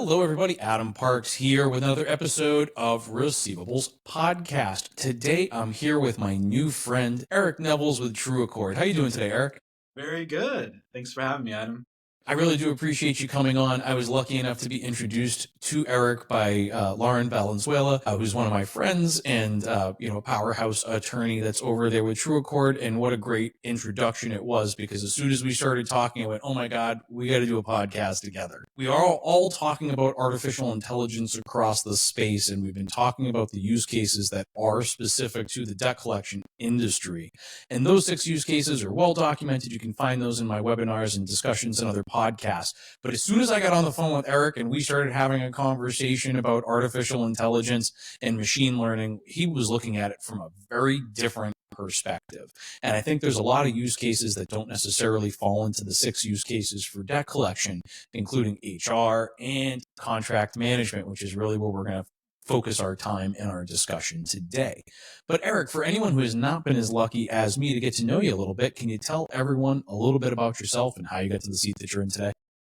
Hello, everybody. Adam Parks here with another episode of Receivables Podcast. Today, I'm here with my new friend, Eric Nevels with True Accord. How you doing today, Eric? Very good. Thanks for having me, Adam. I really do appreciate you coming on. I was lucky enough to be introduced to Eric by Lauren Valenzuela, who's one of my friends and, a powerhouse attorney that's over there with True Accord. And what a great introduction it was, because as soon as we started talking, I went, oh my God, we got to do a podcast together. We are all talking about artificial intelligence across the space, and we've been talking about the use cases that are specific to the debt collection industry. And those 6 use cases are well documented. You can find those in my webinars and discussions and other podcasts. But as soon as I got on the phone with Eric and we started having a conversation about artificial intelligence and machine learning, he was looking at it from a very different perspective. And I think there's a lot of use cases that don't necessarily fall into the 6 use cases for debt collection, including HR and contract management, which is really where we're going to focus our time in our discussion today. But Eric, for anyone who has not been as lucky as me to get to know you a little bit, can you tell everyone a little bit about yourself and how you got to the seat that you're in today?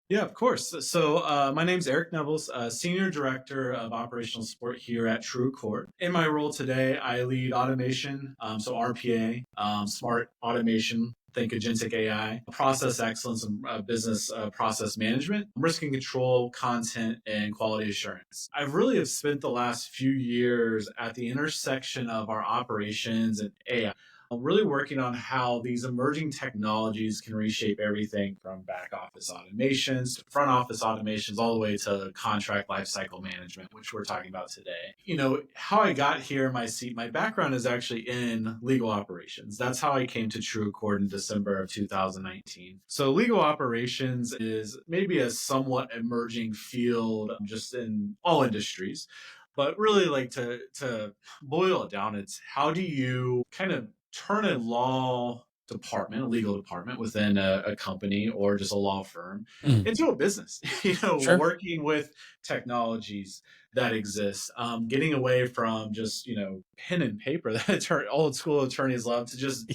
Yeah, of course. So my name's Eric Nevels, Senior Director of Operational Support here at True Accord. In my role today, I lead automation, so RPA, smart automation, think agentic AI, process excellence and business process management, risk and control, content, and quality assurance. I really have spent the last few years at the intersection of our operations and AI. I'm really working on how these emerging technologies can reshape everything from back office automations to front office automations, all the way to contract lifecycle management, which we're talking about today. You know, how I got here in my seat, my background is actually in legal operations. That's how I came to True Accord in December of 2019. So legal operations is maybe a somewhat emerging field just in all industries. But really, like to boil it down, it's how do you kind of turn a a legal department within a company or just a law firm into a business, Sure. working with technologies that exist, getting away from just, pen and paper that old school attorneys love to just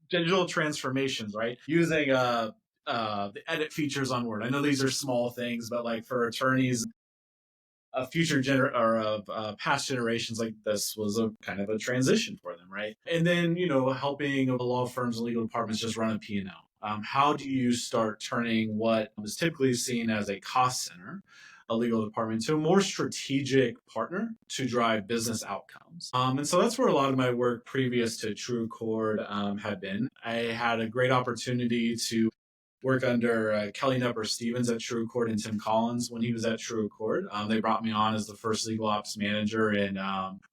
digital transformations, right? Using the edit features on Word. I know these are small things, but like for attorneys, past generations, like this was a kind of a transition for them, right? And then, helping law firms and legal departments just run a P&L. How do you start turning what is typically seen as a cost center, a legal department, to a more strategic partner to drive business outcomes? And so that's where a lot of my work previous to True Accord had been. I had a great opportunity to work under Kelly Nepper-Stevens at True Accord and Tim Collins when he was at True Accord. They brought me on as the first legal ops manager and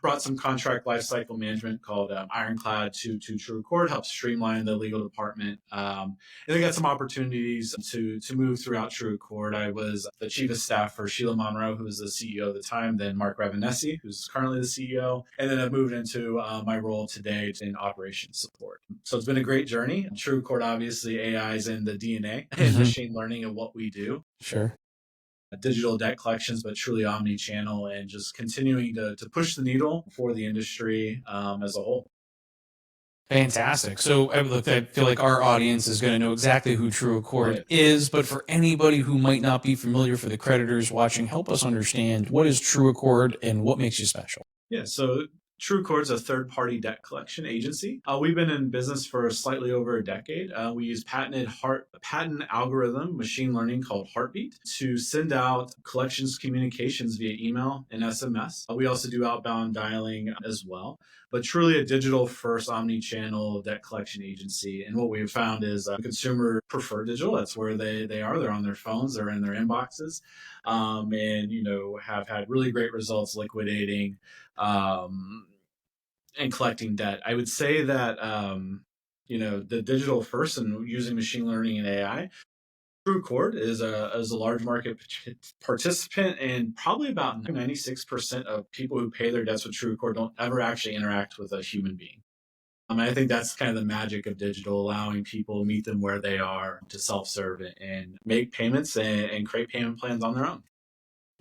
brought some contract lifecycle management called Ironclad to True Accord, helped streamline the legal department. And I got some opportunities to move throughout True Accord. I was the chief of staff for Sheila Monroe, who was the CEO at the time, then Mark Ravenesi, who's currently the CEO. And then I moved into my role today in operations support. So it's been a great journey. True Accord, obviously, AI is in the DNA and machine learning and what we do. Sure. Digital debt collections, but truly omni-channel, and just continuing to push the needle for the industry as a whole. Fantastic. So I feel like our audience is going to know exactly who True Accord is, but for anybody who might not be familiar, for the creditors watching, help us understand what is True Accord and what makes you special. Yeah, so True Accord is a third-party debt collection agency. We've been in business for slightly over a decade. We use patent algorithm machine learning called Heartbeat to send out collections communications via email and SMS. We also do outbound dialing as well, but truly a digital-first omni-channel debt collection agency. And what we've found is consumer prefer digital. That's where they are. They're on their phones. They're in their inboxes, and have had really great results liquidating and collecting debt. I would say that, the digital first and using machine learning and AI, True Accord is a large market participant, and probably about 96% of people who pay their debts with True Accord don't ever actually interact with a human being. I think that's kind of the magic of digital, allowing people to meet them where they are, to self-serve it and make payments and create payment plans on their own.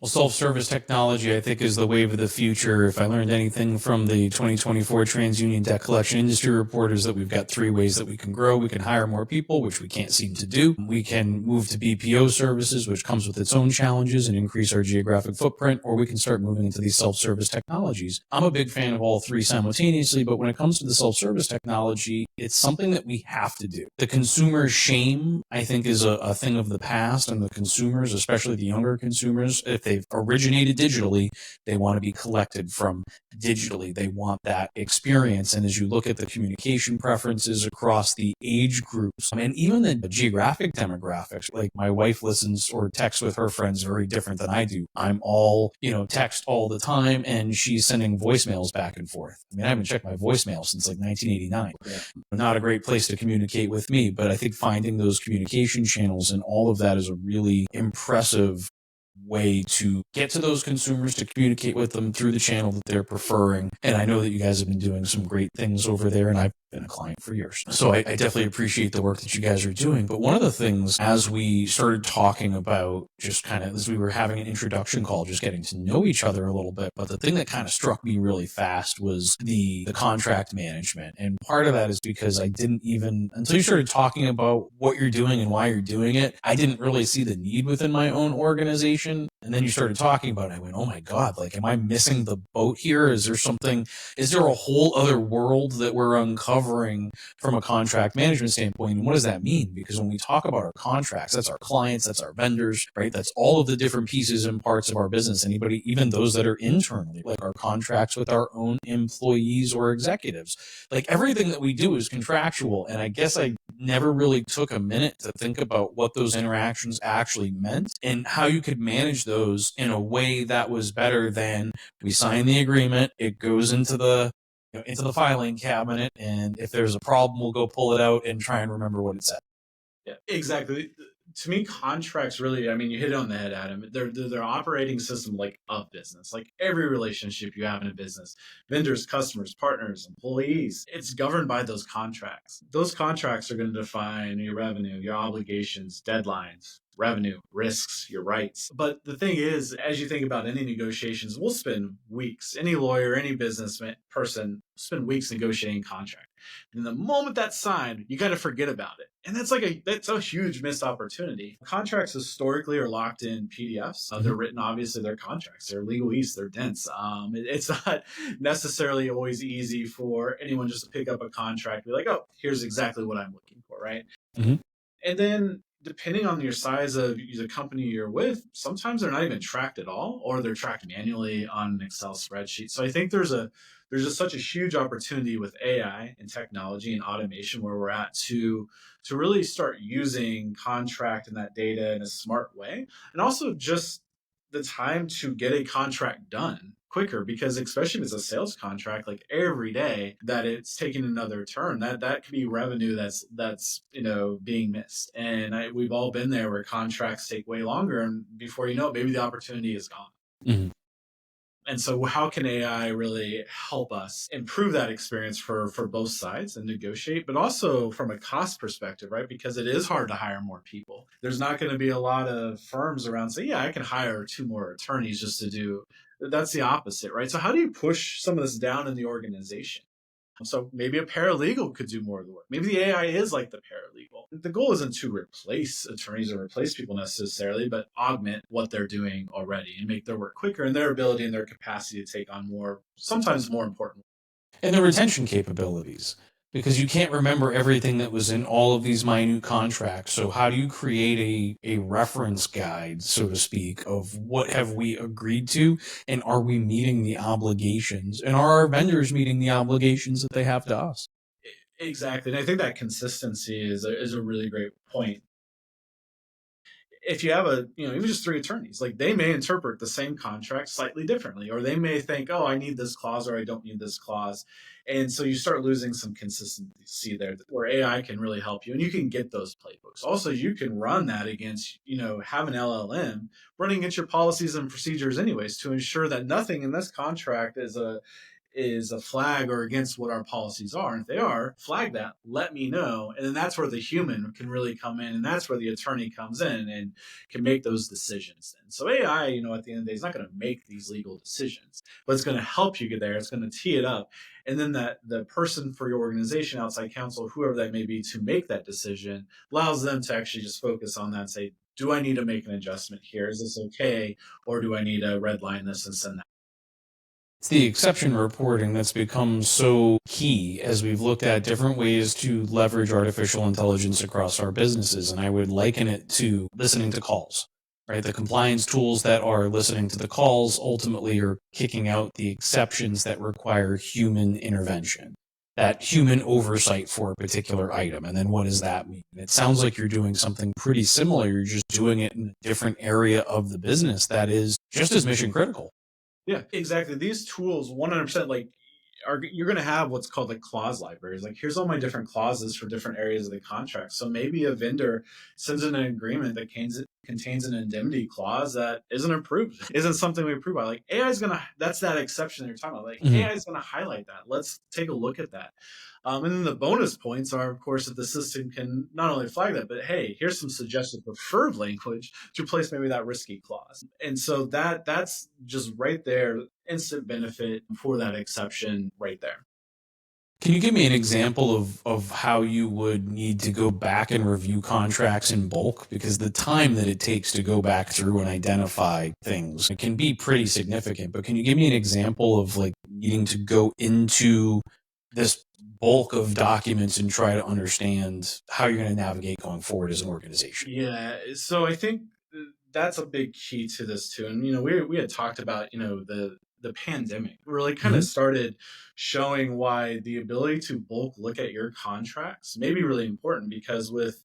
Well, self-service technology, I think, is the wave of the future. If I learned anything from the 2024 TransUnion Debt Collection Industry Report, is that we've got 3 ways that we can grow. We can hire more people, which we can't seem to do. We can move to BPO services, which comes with its own challenges, and increase our geographic footprint, or we can start moving into these self-service technologies. I'm a big fan of all 3 simultaneously, but when it comes to the self-service technology, it's something that we have to do. The consumer shame, I think, is a thing of the past, and the consumers, especially the younger consumers, if they've originated digitally, they want to be collected from digitally. They want that experience. And as you look at the communication preferences across the age groups and even the geographic demographics, like my wife listens or texts with her friends very different than I do. I'm all, text all the time, and she's sending voicemails back and forth. I mean, I haven't checked my voicemail since like 1989. Yeah. Not a great place to communicate with me, but I think finding those communication channels and all of that is a really impressive way to get to those consumers, to communicate with them through the channel that they're preferring. And I know that you guys have been doing some great things over there, and I've been a client for years. So I definitely appreciate the work that you guys are doing. But one of the things, as we started talking about, just kind of as we were having an introduction call, just getting to know each other a little bit, but the thing that kind of struck me really fast was the contract management. And part of that is because I didn't even, until you started talking about what you're doing and why you're doing it, I didn't really see the need within my own organization. And then you started talking about it. I went, oh my God, like, am I missing the boat here? Is there a whole other world that we're uncovering from a contract management standpoint? And what does that mean? Because when we talk about our contracts, that's our clients, that's our vendors, right? That's all of the different pieces and parts of our business. Anybody, even those that are internally, like our contracts with our own employees or executives, like everything that we do is contractual. And I guess I never really took a minute to think about what those interactions actually meant and how you could manage those in a way that was better than we sign the agreement, it goes into the filing cabinet, and if there's a problem, we'll go pull it out and try and remember what it said. Yeah, exactly. To me, contracts really, I mean, you hit it on the head, Adam. They're operating system like of business, like every relationship you have in a business, vendors, customers, partners, employees, it's governed by those contracts. Those contracts are going to define your revenue, your obligations, deadlines, revenue, risks, your rights. But the thing is, as you think about any negotiations, we'll spend weeks, any lawyer, any business person spend weeks negotiating contract. And the moment that's signed, you kind of forget about it. And that's a huge missed opportunity. Contracts historically are locked in PDFs. They're written, obviously, they're contracts. They're legalese, they're dense. It's not necessarily always easy for anyone just to pick up a contract and be like, oh, here's exactly what I'm looking for, right? Mm-hmm. And then depending on your size of the company you're with, sometimes they're not even tracked at all, or they're tracked manually on an Excel spreadsheet. So I think there's just such a huge opportunity with AI and technology and automation where we're at to really start using contract and that data in a smart way. And also just the time to get a contract done quicker, because especially if it's a sales contract, like every day that it's taking another turn, that could be revenue that's being missed. And we've all been there where contracts take way longer, and before you know it, maybe the opportunity is gone. Mm-hmm. And so how can AI really help us improve that experience for both sides and negotiate, but also from a cost perspective, right? Because it is hard to hire more people. There's not going to be a lot of firms around say, yeah, I can hire 2 more attorneys just to do. That's the opposite, right? So how do you push some of this down in the organization? So maybe a paralegal could do more of the work. Maybe the AI is like the paralegal. The goal isn't to replace attorneys or replace people necessarily, but augment what they're doing already and make their work quicker and their ability and their capacity to take on more, sometimes more important. And the retention capabilities, because you can't remember everything that was in all of these minute contracts. So how do you create a reference guide, so to speak, of what have we agreed to, and are we meeting the obligations, and are our vendors meeting the obligations that they have to us? Exactly. And I think that consistency is a really great point. If you have even just 3 attorneys, like they may interpret the same contract slightly differently, or they may think, oh, I need this clause or I don't need this clause. And so you start losing some consistency there where AI can really help you, and you can get those playbooks. Also, you can run that against, have an LLM running against your policies and procedures anyways to ensure that nothing in this contract is a flag or against what our policies are. And if they are, flag that, let me know. And then that's where the human can really come in. And that's where the attorney comes in and can make those decisions. And so AI, at the end of the day, is not going to make these legal decisions, but it's going to help you get there. It's going to tee it up. And then that the person for your organization, outside counsel, whoever that may be, to make that decision allows them to actually just focus on that and say, do I need to make an adjustment here? Is this okay? Or do I need to redline this and send that? It's the exception reporting that's become so key as we've looked at different ways to leverage artificial intelligence across our businesses. And I would liken it to listening to calls, right? The compliance tools that are listening to the calls ultimately are kicking out the exceptions that require human intervention, that human oversight for a particular item. And then what does that mean? It sounds like you're doing something pretty similar. You're just doing it in a different area of the business that is just as mission critical. Yeah, exactly. These tools, 100%, you're going to have what's called like clause libraries. Like, here's all my different clauses for different areas of the contract. So maybe a vendor sends in an agreement that contains an indemnity clause that isn't approved, isn't something we approve by. Like, AI is going to, that's that exception that you're talking about. Like, AI is going to highlight that. Let's take a look at that. And then the bonus points are, of course, that the system can not only flag that, but hey, here's some suggested preferred language to replace maybe that risky clause. And so that's just right there, instant benefit for that exception right there. Can you give me an example of how you would need to go back and review contracts in bulk? Because the time that it takes to go back through and identify things, it can be pretty significant. But can you give me an example of like needing to go into this bulk of documents and try to understand how you're going to navigate going forward as an organization? Yeah. So I think that's a big key to this too. And, we had talked about, the pandemic really kind of started showing why the ability to bulk look at your contracts may be really important, because with,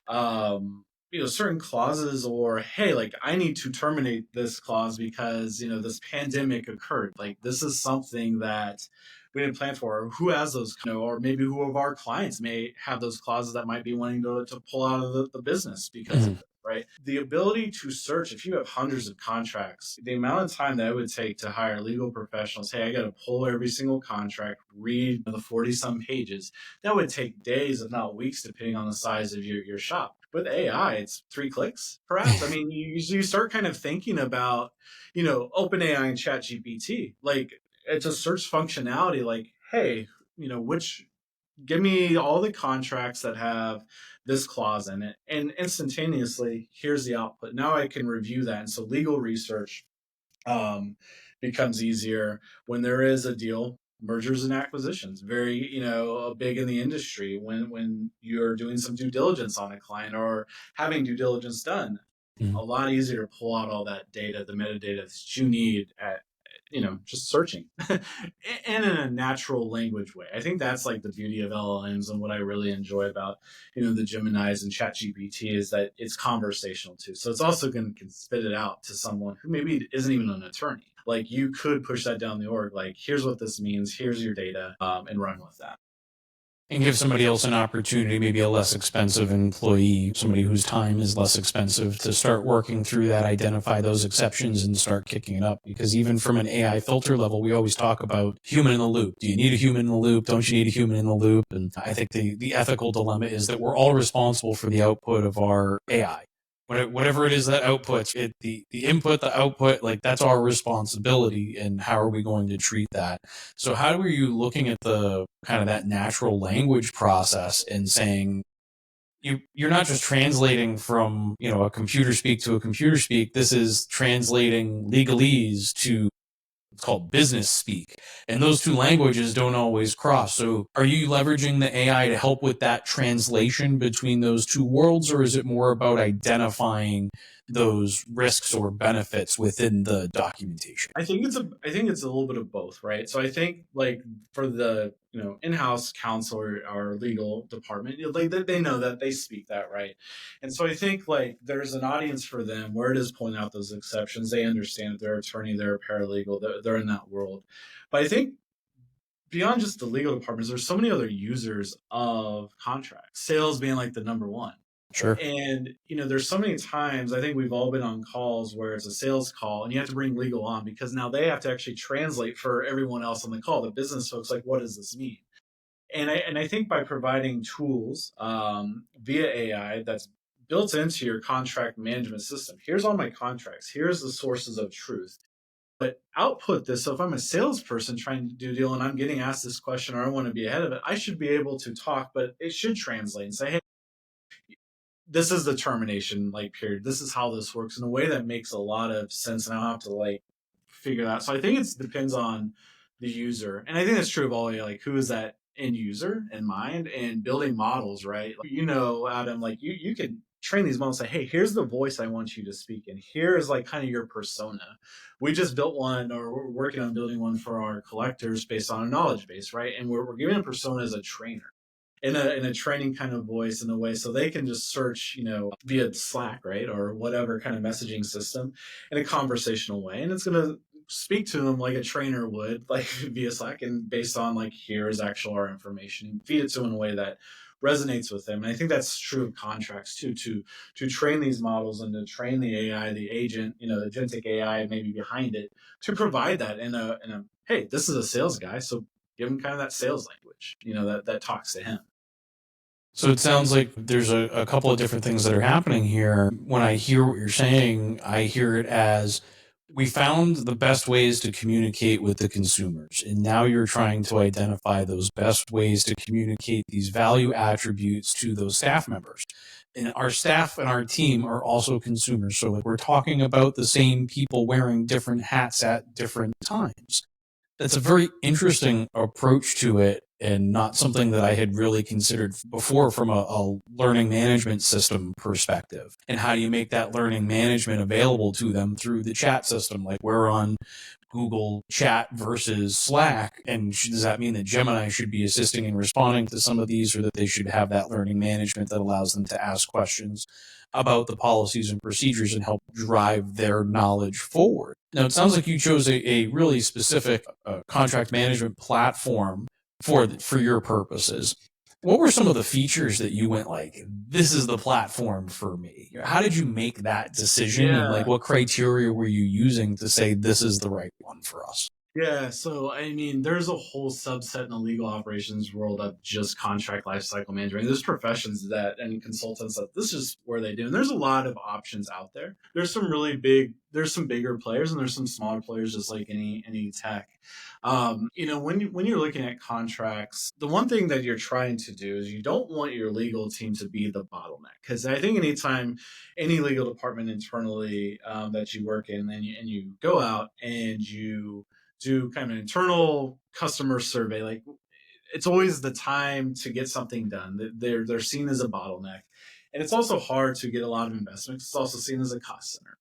certain clauses, or, hey, like, I need to terminate this clause because, this pandemic occurred. Like, this is something that we didn't plan for, or who has those, or maybe who of our clients may have those clauses that might be wanting to pull out of the business because of it, right? The ability to search, if you have hundreds of contracts, the amount of time that it would take to hire legal professionals, hey, I got to pull every single contract, read the 40-some pages, that would take days, if not weeks, depending on the size of your shop. With AI, it's 3 clicks, perhaps. I mean, you start kind of thinking about, OpenAI and ChatGPT. Like, it's a search functionality, like, hey, give me all the contracts that have this clause in it, and instantaneously, here's the output. Now I can review that. And so legal research becomes easier when there is a deal. Mergers and acquisitions, very, big in the industry when you're doing some due diligence on a client or having due diligence done. A lot easier to pull out all that data, the metadata that you need at, just searching and in a natural language way. I think that's like the beauty of LLMs, and what I really enjoy about, the Geminis and ChatGPT is that it's conversational too. So it's also going to spit it out to someone who maybe isn't even an attorney. Like, you could push that down the org, like, here's what this means, here's your data, and run with that. And give somebody else an opportunity, maybe a less expensive employee, somebody whose time is less expensive, to start working through that, identify those exceptions, and start kicking it up. Because even from an AI filter level, we always talk about human in the loop. Do you need a human in the loop? Don't you need a human in the loop? And I think the ethical dilemma is that we're all responsible for the output of our AI. Whatever it is that outputs it, the input, the output, like, that's our responsibility. And how are we going to treat that? So how are you looking at the kind of that natural language process and saying, you're not just translating from, a computer speak to a computer speak. This is translating legalese to, it's called business speak. And those two languages don't always cross. So are you leveraging the AI to help with that translation between those two worlds, or is it more about identifying those risks or benefits within the documentation? I think it's a little bit of both, right? So I think, like, for the, in-house counsel or legal department, like, they know that, they speak that, right? And so I think, like, there's an audience for them where it is pulling out those exceptions. They understand, they're attorney, they're a paralegal, they're in that world. But I think beyond just the legal departments, there's so many other users of contracts, sales being like the number one. Sure. And, there's so many times I think we've all been on calls where it's a sales call and you have to bring legal on because now they have to actually translate for everyone else on the call, the business folks, like, what does this mean? And I think by providing tools via AI that's built into your contract management system, here's all my contracts, here's the sources of truth. But output this. So if I'm a salesperson trying to do a deal and I'm getting asked this question or I want to be ahead of it, I should be able to talk, but it should translate and say, hey, this is the termination period. This is how this works in a way that makes a lot of sense. And I don't have to figure that. So I think it depends on the user. And I think that's true of all who is that end user in mind and building models, right? Adam, you can train these models and say, hey, here's the voice I want you to speak in. Here is kind of your persona. We just built one or we're working on building one for our collectors based on a knowledge base, right? And we're giving a persona as a trainer in a training kind of voice in a way so they can just search, via Slack, right? Or whatever kind of messaging system in a conversational way. And it's going to speak to them like a trainer would, via Slack and based on here's actual our information and feed it to them in a way that resonates with them. And I think that's true of contracts too, to train these models and to train the AI, the agent, the agentic AI maybe behind it to provide that in a, hey, this is a sales guy. So give him kind of that sales language, that talks to him. So it sounds like there's a couple of different things that are happening here. When I hear what you're saying, I hear it as we found the best ways to communicate with the consumers. And now you're trying to identify those best ways to communicate these value attributes to those staff members. And our staff and our team are also consumers. So we're talking about the same people wearing different hats at different times. That's a very interesting approach to it and not something that I had really considered before from a learning management system perspective. And how do you make that learning management available to them through the chat system? Like we're on Google Chat versus Slack. And does that mean that Gemini should be assisting and responding to some of these, or that they should have that learning management that allows them to ask questions about the policies and procedures and help drive their knowledge forward? Now, it sounds like you chose a really specific contract management platform for your purposes. What were some of the features that you went this is the platform for me? How did you make that decision? Yeah. And what criteria were you using to say this is the right one for us? Yeah, so there's a whole subset in the legal operations world of just contract lifecycle management. There's professions and consultants that this is where they do. And there's a lot of options out there. There's some bigger players and there's some smaller players, just like any tech. When you're looking at contracts, the one thing that you're trying to do is you don't want your legal team to be the bottleneck. Because I think anytime any legal department internally that you work in, and you go out and you do kind of an internal customer survey, it's always the time to get something done. They're seen as a bottleneck. And it's also hard to get a lot of investment. It's also seen as a cost center.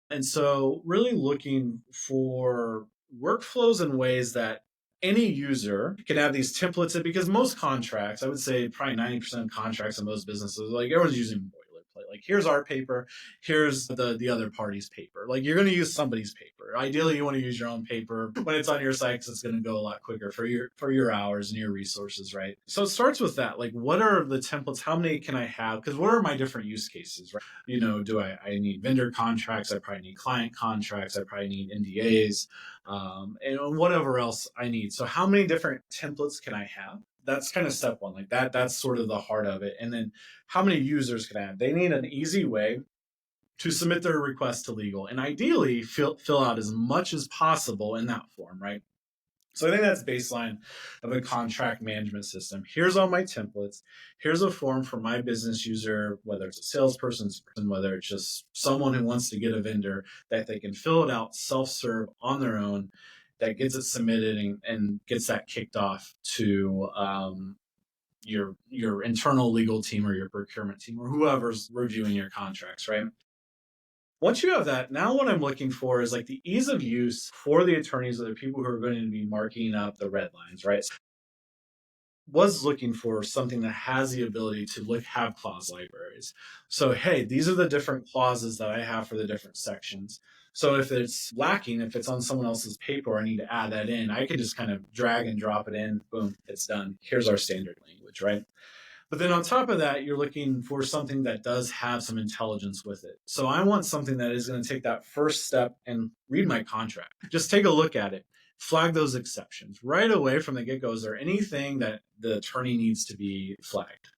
And so really looking for workflows and ways that any user can have these templates, because most contracts, I would say probably 90% of contracts in most businesses, everyone's using boilerplate. Here's our paper, here's the other party's paper. You're going to use somebody's paper. Ideally, you want to use your own paper when it's on your site, because it's going to go a lot quicker for your hours and your resources, right? So it starts with that. What are the templates? How many can I have? Because what are my different use cases, right? Do I need vendor contracts? I probably need client contracts. I probably need NDAs, and whatever else I need. So how many different templates can I have? That's kind of step one. That's sort of the heart of it. And then how many users can I have? They need an easy way to submit their request to legal, and ideally fill out as much as possible in that form, right? So I think that's baseline of a contract management system. Here's all my templates. Here's a form for my business user, whether it's a salesperson, whether it's just someone who wants to get a vendor, that they can fill it out self-serve on their own, that gets it submitted and gets that kicked off to your internal legal team or your procurement team or whoever's reviewing your contracts, right? Once you have that, now what I'm looking for is the ease of use for the attorneys or the people who are going to be marking up the red lines, right? Was looking for something that has the ability to have clause libraries. So, hey, these are the different clauses that I have for the different sections. So if it's lacking, if it's on someone else's paper, I need to add that in. I can just kind of drag and drop it in. Boom, it's done. Here's our standard language, right? But then on top of that, you're looking for something that does have some intelligence with it. So I want something that is going to take that first step and read my contract. Just take a look at it, flag those exceptions right away from the get-go. Is there anything that the attorney needs to be flagged?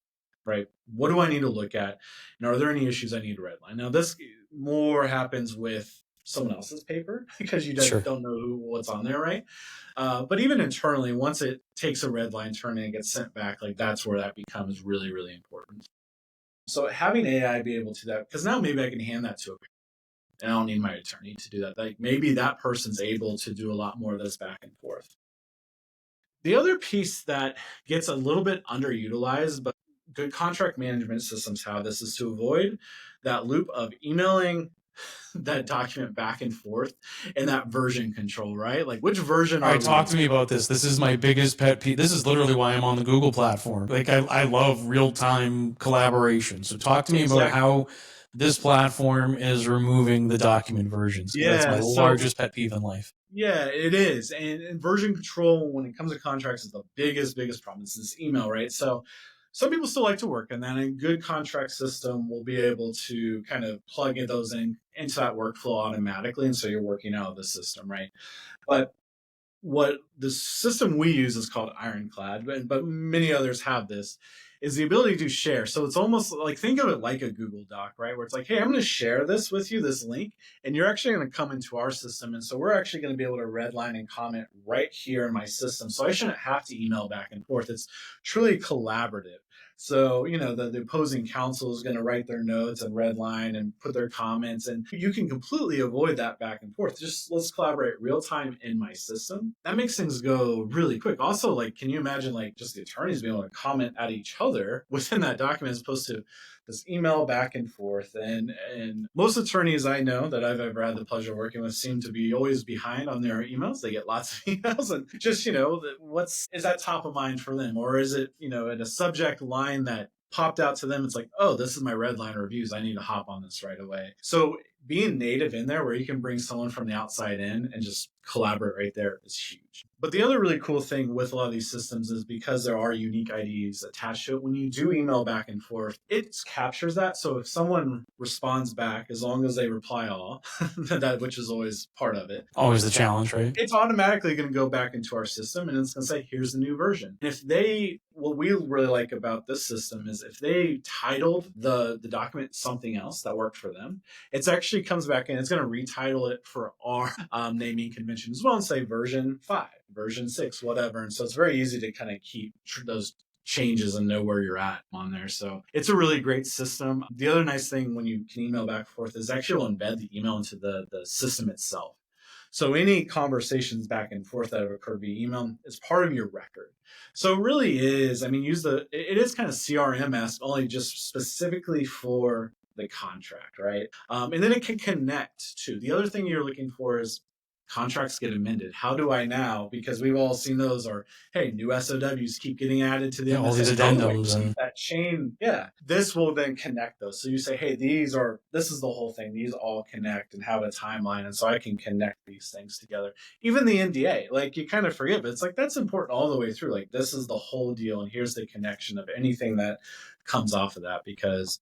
Right? What do I need to look at? And are there any issues I need to redline? Now, this more happens with someone else's paper because you just don't know what's on there, right? But even internally, once it takes a red line turn and it gets sent back, like that's where that becomes really, really important. So having AI be able to do that, because now maybe I can hand that to a parent and I don't need my attorney to do that. Like maybe that person's able to do a lot more of this back and forth. The other piece that gets a little bit underutilized, but good contract management systems have this, is to avoid that loop of emailing that document back and forth and that version control, right? Like which version All right, talk to me about this. This is my biggest pet peeve. This is literally why I'm on the Google platform. Like I love real-time collaboration. So talk to me about how this platform is removing the document versions. Yeah, that's my largest pet peeve in life. Yeah, it is. And version control when it comes to contracts is the biggest problem. It's this email, right? So some people still like to work on that. And a good contract system will be able to kind of plug in those into that workflow automatically. And so you're working out of the system, right? But what the system we use is called Ironclad, but many others have this, is the ability to share. So it's almost like, think of it like a Google Doc, right? Where it's like, hey, I'm going to share this with you, this link, and you're actually going to come into our system. And so we're actually going to be able to redline and comment right here in my system. So I shouldn't have to email back and forth. It's truly collaborative. So, the opposing counsel is going to write their notes and redline and put their comments, and you can completely avoid that back and forth. Just let's collaborate real time in my system. That makes things go really quick. Also, like, can you imagine like just the attorneys being able to comment at each other within that document as opposed to this email back and forth? And most attorneys I know that I've ever had the pleasure of working with seem to be always behind on their emails. They get lots of emails, and just, is that top of mind for them? Or is it, in a subject line that popped out to them? It's like, oh, this is my red line reviews. I need to hop on this right away. So being native in there where you can bring someone from the outside in and just collaborate right there is huge. But the other really cool thing with a lot of these systems is because there are unique IDs attached to it, when you do email back and forth, it captures that. So if someone responds back, as long as they reply all, which is always part of it. Always the challenge, right? It's automatically going to go back into our system and it's going to say, here's the new version. And what we really like about this system is if they titled the document something else that worked for them, it actually comes back in, it's going to retitle it for our naming convention as well and say version 5, version 6, whatever. And so it's very easy to kind of keep those changes and know where you're at on there. So it's a really great system. The other nice thing when you can email back and forth is actually will embed the email into the system itself. So any conversations back and forth that have occurred via email is part of your record. So it really is, it is kind of CRM-esque, only just specifically for the contract, right? And then it can connect to, the other thing you're looking for is contracts get amended. How do I now? Because we've all seen those, or hey, new SOWs keep getting added to the all these addendums and that chain. Yeah, this will then connect those. So you say, hey, this is the whole thing. These all connect and have a timeline, and so I can connect these things together. Even the NDA, like you kind of forget, but it's like that's important all the way through. Like this is the whole deal, and here's the connection of anything that comes off of that, because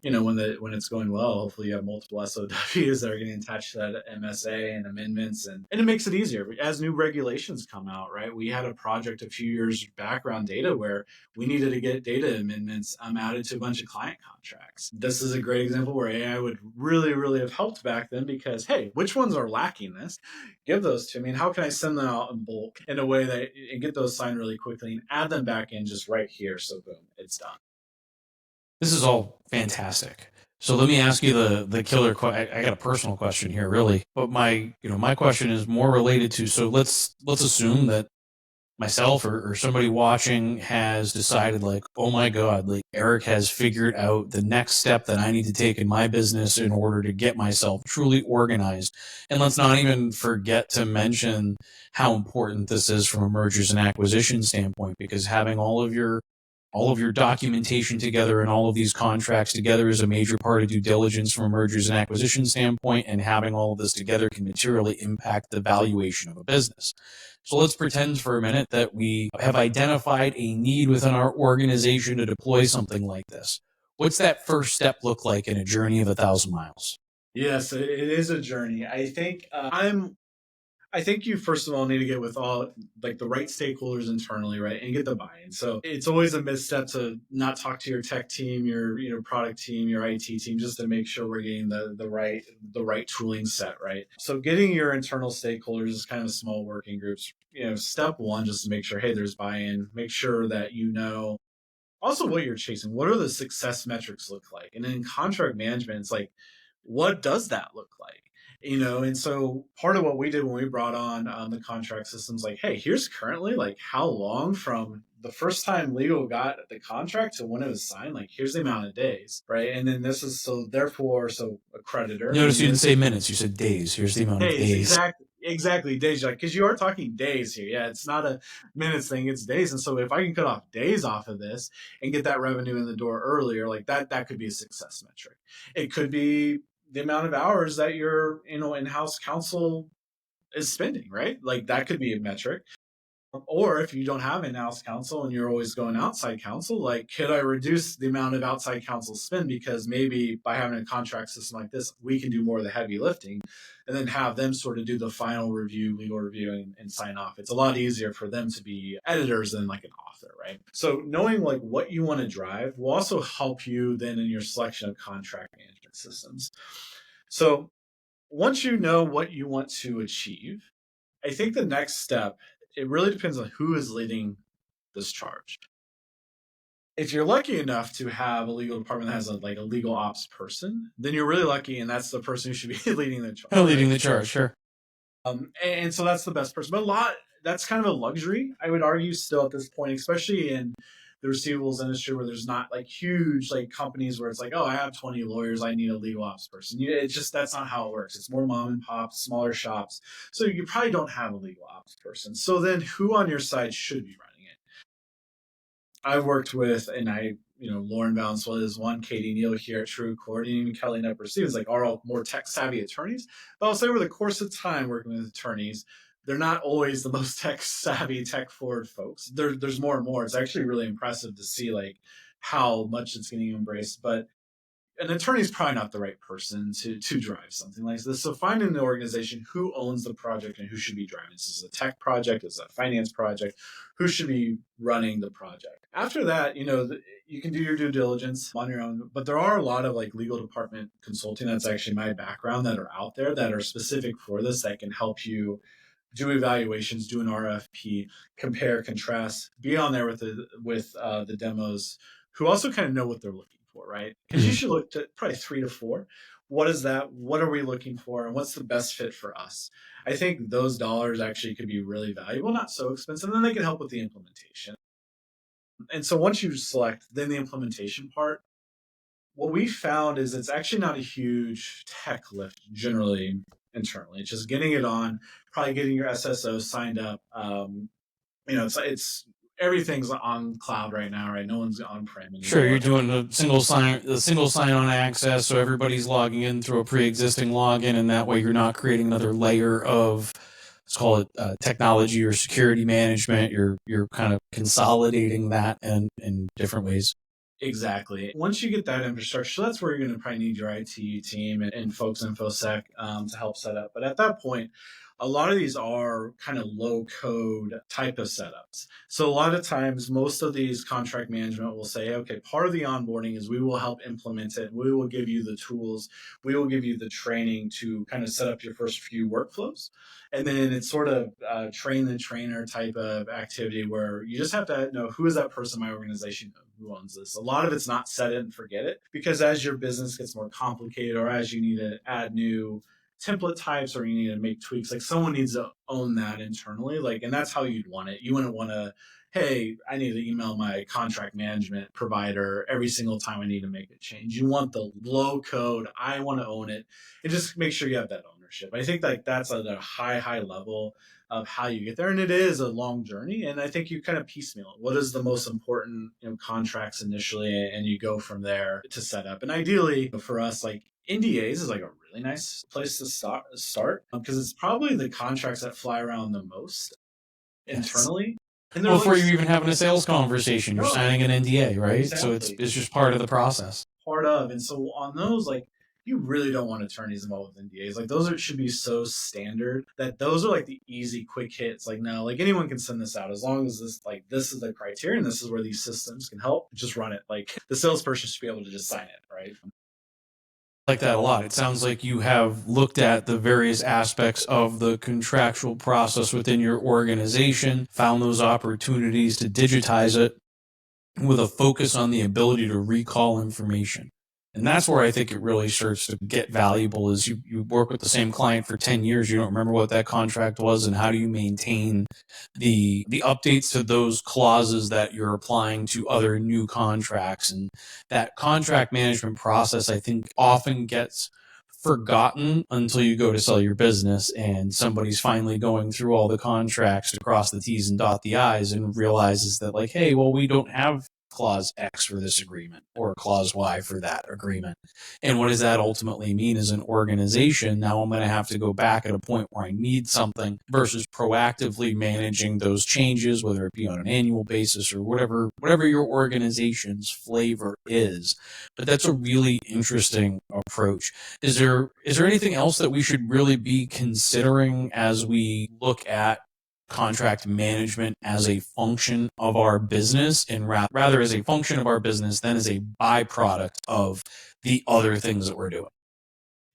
when it's going well, hopefully you have multiple SOWs that are getting attached to that MSA and amendments, and it makes it easier as new regulations come out, right? We had a project a few years back around data where we needed to get data amendments added to a bunch of client contracts. This is a great example where AI would really, really have helped back then, because, hey, which ones are lacking this? Give those to me, and how can I send them out in bulk in a way that and get those signed really quickly and add them back in just right here. So boom, it's done. This is all fantastic. So let me ask you the killer question. I got a personal question here, really, but my question is more related to. So let's assume that myself or somebody watching has decided, like, oh my God, like Eric has figured out the next step that I need to take in my business in order to get myself truly organized. And let's not even forget to mention how important this is from a mergers and acquisitions standpoint, because having all of your documentation together and all of these contracts together is a major part of due diligence from a mergers and acquisitions standpoint, and having all of this together can materially impact the valuation of a business. So let's pretend for a minute that we have identified a need within our organization to deploy something like this. What's that first step look like in a journey of 1,000 miles? Yes, it is a journey. I think you first of all need to get with all like the right stakeholders internally, right, and get the buy-in. So it's always a misstep to not talk to your tech team, your product team, your IT team, just to make sure we're getting the right tooling set, right. So getting your internal stakeholders is kind of small working groups. Step one, just to make sure, hey, there's buy-in. Make sure that also what you're chasing. What are the success metrics look like? And in contract management, it's like, what does that look like? And so part of what we did when we brought on the contract systems, like, hey, here's currently like how long from the first time legal got the contract to when it was signed, like here's the amount of days, right? And then this is so a creditor. Notice you didn't say minutes, you said days. Here's the amount of days. Exactly, days. Like, because you are talking days here. Yeah, it's not a minutes thing; it's days. And so, if I can cut off days off of this and get that revenue in the door earlier, like that could be a success metric. It could be the amount of hours that your in-house counsel is spending, right? Like that could be a metric. Or if you don't have in-house counsel and you're always going outside counsel, like could I reduce the amount of outside counsel spend because maybe by having a contract system like this, we can do more of the heavy lifting and then have them sort of do the final review, legal review and sign off. It's a lot easier for them to be editors than like an author, right? So knowing like what you want to drive will also help you then in your selection of contract management systems. So once you know what you want to achieve, I think the next step, it really depends on who is leading this charge. If you're lucky enough to have a legal department that has a legal ops person, then you're really lucky, and that's the person who should be leading the charge. Leading the charge, sure. And so that's the best person. But that's kind of a luxury, I would argue, still at this point, especially in the receivables industry where there's not like huge like companies where it's like, oh, I have 20 lawyers, I need a legal ops person. It's just that's not how it works. It's more mom and pop, smaller shops. So you probably don't have a legal ops person. So then who on your side should be running it? I've worked with, Lauren Valenzuela is one, Katie Neal here at True Court, and even Kelly Nepper Stevens, like are all more tech savvy attorneys. But I'll say over the course of time working with attorneys, they're not always the most tech savvy, tech forward folks. There's more and more. It's actually really impressive to see like how much it's getting embraced. But an attorney is probably not the right person to drive something like this. So finding the organization who owns the project and who should be driving. This is a tech project, is a finance project, who should be running the project. After that, you can do your due diligence on your own, but there are a lot of like legal department consulting. That's actually my background that are out there that are specific for this that can help you do evaluations, do an RFP, compare, contrast, be on there with the demos who also kind of know what they're looking for, right? Because you should look to probably 3 to 4. What is that? What are we looking for? And what's the best fit for us? I think those dollars actually could be really valuable, not so expensive, and then they can help with the implementation. And so once you select, then the implementation part, what we found is it's actually not a huge tech lift generally internally. It's just getting it on, probably getting your SSO signed up. It's everything's on cloud right now, right? No one's on prem anymore. Sure, you're doing the single sign-on access, so everybody's logging in through a pre-existing login, and that way you're not creating another layer of, let's call it technology or security management. You're kind of consolidating that in different ways. Exactly. Once you get that infrastructure, that's where you're going to probably need your IT team and folks in InfoSec to help set up. But at that point, a lot of these are kind of low code type of setups. So a lot of times, most of these contract management will say, okay, part of the onboarding is we will help implement it. We will give you the tools. We will give you the training to kind of set up your first few workflows. And then it's sort of train the trainer type of activity where you just have to know who is that person in my organization who owns this. A lot of it's not set it and forget it because as your business gets more complicated or as you need to add new template types or you need to make tweaks, like someone needs to own that internally, like, and that's how you'd want it. You wouldn't want to, hey, I need to email my contract management provider every single time I need to make a change. You want the low code, I want to own it, and just make sure you have that ownership. I think like that's at a high level of how you get there, and it is a long journey. And I think you kind of piecemeal it. What is the most important contracts initially, and you go from there to set up. And ideally for us, like NDAs is like a really nice place to start because it's probably the contracts that fly around the most. Yes. internally. And they're Well, like, before you're even having a sales conversation, you're no, signing an NDA, right? So exactly. it's just part of the process. Part of. And so on those, like, you really don't want attorneys involved with NDAs. Like, those should be so standard that those are like the easy, quick hits. Like, no, like anyone can send this out as long as this is the criteria and this is where these systems can help. Just run it. Like, the salesperson should be able to just sign it, right? Like that a lot. It sounds like you have looked at the various aspects of the contractual process within your organization, found those opportunities to digitize it with a focus on the ability to recall information. And that's where I think it really starts to get valuable is you work with the same client for 10 years. You don't remember what that contract was and how do you maintain the updates to those clauses that you're applying to other new contracts. And that contract management process, I think, often gets forgotten until you go to sell your business and somebody's finally going through all the contracts to cross the T's and dot the I's and realizes that, like, hey, well, we don't have clause X for this agreement or clause Y for that agreement. And what does that ultimately mean as an organization? Now I'm going to have to go back at a point where I need something versus proactively managing those changes, whether it be on an annual basis or whatever your organization's flavor is. But that's a really interesting approach. Is there anything else that we should really be considering as we look at contract management as a function of our business and rather as a function of our business than as a byproduct of the other things that we're doing?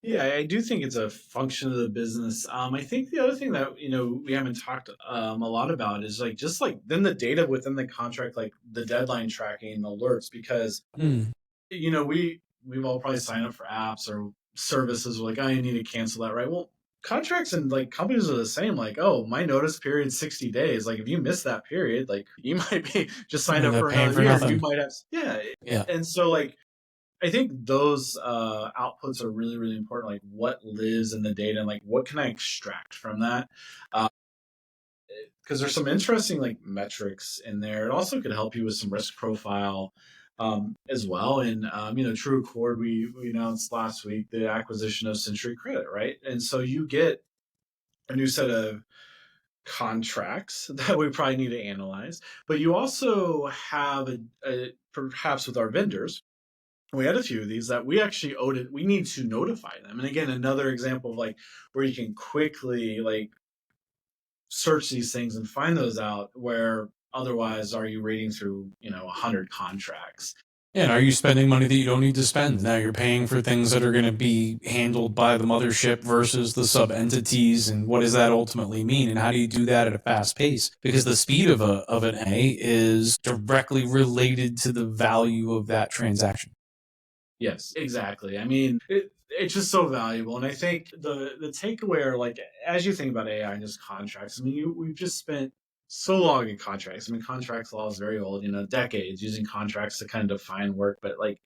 Yeah, I do think it's a function of the business. I think the other thing that we haven't talked a lot about is like just like then the data within the contract, like the deadline tracking alerts, because we've all probably signed up for apps or services like, oh, you need to cancel that, right? Well, contracts and like companies are the same. Like, oh, my notice period 60 days. Like, if you miss that period, like you might be just signed up They're for paying another for year. You nothing. might have, yeah. Yeah. And so, like, I think those outputs are really, really important. Like, what lives in the data, and like, what can I extract from that? Because there's some interesting like metrics in there. It also could help you with some risk profile as well. And True Accord, we announced last week the acquisition of Century Credit, right? And so you get a new set of contracts that we probably need to analyze, but you also have perhaps with our vendors. We had a few of these that we actually owed it. We need to notify them. And again, another example of like where you can quickly like search these things and find those out where otherwise are you reading through 100 contracts. And are you spending money that you don't need to spend? Now you're paying for things that are going to be handled by the mothership versus the sub entities. And what does that ultimately mean? And how do you do that at a fast pace? Because the speed of an A is directly related to the value of that transaction. Yes, exactly. I mean, it's just so valuable. And I think the takeaway are like, as you think about AI and just contracts, I mean, we've just spent so long in contracts. I mean, contracts law is very old, decades using contracts to kind of define work. But like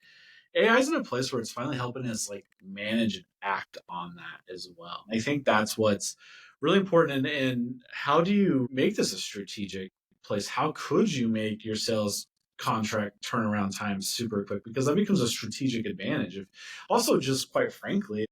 AI is in a place where it's finally helping us like manage and act on that as well. I think that's what's really important. And how do you make this a strategic place? How could you make your sales contract turnaround time super quick? Because that becomes a strategic advantage. If also, just quite frankly,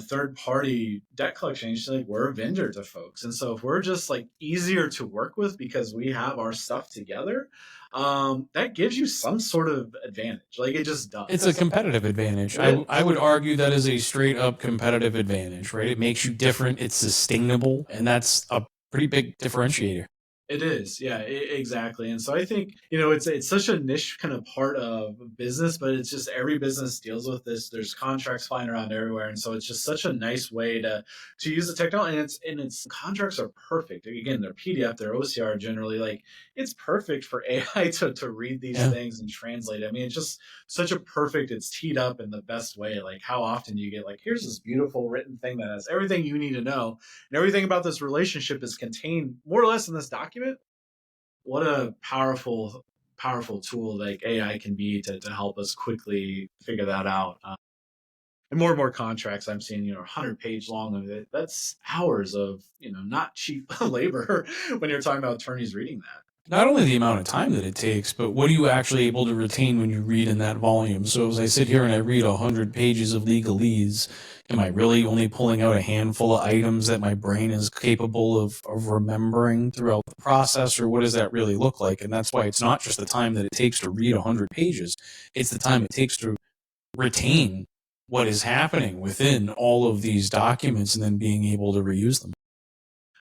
third party debt collection agency, like we're a vendor to folks. And so if we're just like easier to work with because we have our stuff together, that gives you some sort of advantage. Like it just does. It's a competitive advantage. I would argue that is a straight up competitive advantage, right? It makes you different. It's sustainable. And that's a pretty big differentiator. It is, yeah, exactly. And so I think it's such a niche kind of part of business, but it's just every business deals with this. There's contracts flying around everywhere, and so it's just such a nice way to use the technology. And it's contracts are perfect. Again, they're PDF, they're OCR generally. Like it's perfect for AI to read these things and translate. I mean, it's just such a perfect. It's teed up in the best way. Like how often do you get like here's this beautiful written thing that has everything you need to know, and everything about this relationship is contained more or less in this document. What a powerful tool like AI can be to help us quickly figure that out. And more contracts I'm seeing, 100-page long of it. That's hours of, not cheap labor when you're talking about attorneys reading that. not only the amount of time that it takes, but what are you actually able to retain when you read in that volume? So as I sit here and I read 100 pages of legalese, am I really only pulling out a handful of items that my brain is capable of remembering throughout the process, or what does that really look like? And that's why it's not just the time that it takes to read 100 pages, it's the time it takes to retain what is happening within all of these documents and then being able to reuse them.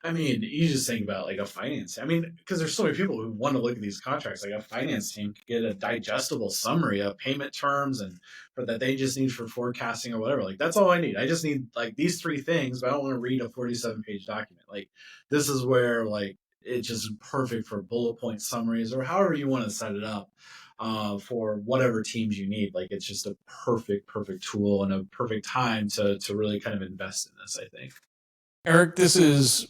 I mean, you just think about like a finance. I mean, because there's so many people who want to look at these contracts. Like a finance team could get a digestible summary of payment terms and for that they just need for forecasting or whatever. Like that's all I need. I just need like these three things, but I don't want to read a 47-page document. Like this is where like it's just perfect for bullet point summaries or however you want to set it up for whatever teams you need. Like it's just a perfect tool and a perfect time to really kind of invest in this, I think. Eric, this is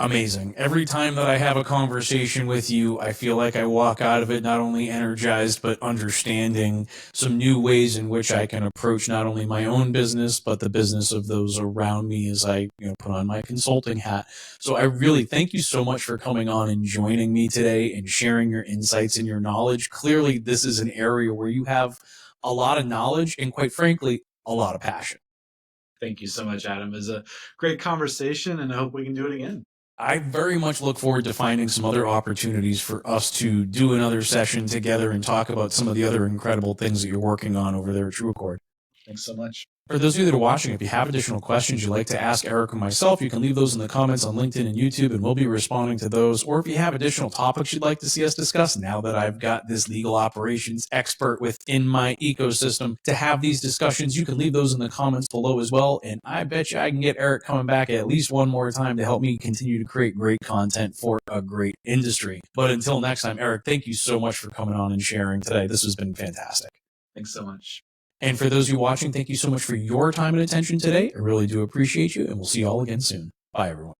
amazing. Every time that I have a conversation with you, I feel like I walk out of it not only energized, but understanding some new ways in which I can approach not only my own business, but the business of those around me as I put on my consulting hat. So I really thank you so much for coming on and joining me today and sharing your insights and your knowledge. Clearly, this is an area where you have a lot of knowledge and, quite frankly, a lot of passion. Thank you so much, Adam. It was a great conversation, and I hope we can do it again. I very much look forward to finding some other opportunities for us to do another session together and talk about some of the other incredible things that you're working on over there at TrueAccord. Thanks so much. For those of you that are watching, if you have additional questions you'd like to ask Eric or myself, you can leave those in the comments on LinkedIn and YouTube, and we'll be responding to those. Or if you have additional topics you'd like to see us discuss, now that I've got this legal operations expert within my ecosystem to have these discussions, you can leave those in the comments below as well. And I bet you I can get Eric coming back at least one more time to help me continue to create great content for a great industry. But until next time, Eric, thank you so much for coming on and sharing today. This has been fantastic. Thanks so much. And for those of you watching, thank you so much for your time and attention today. I really do appreciate you, and we'll see you all again soon. Bye, everyone.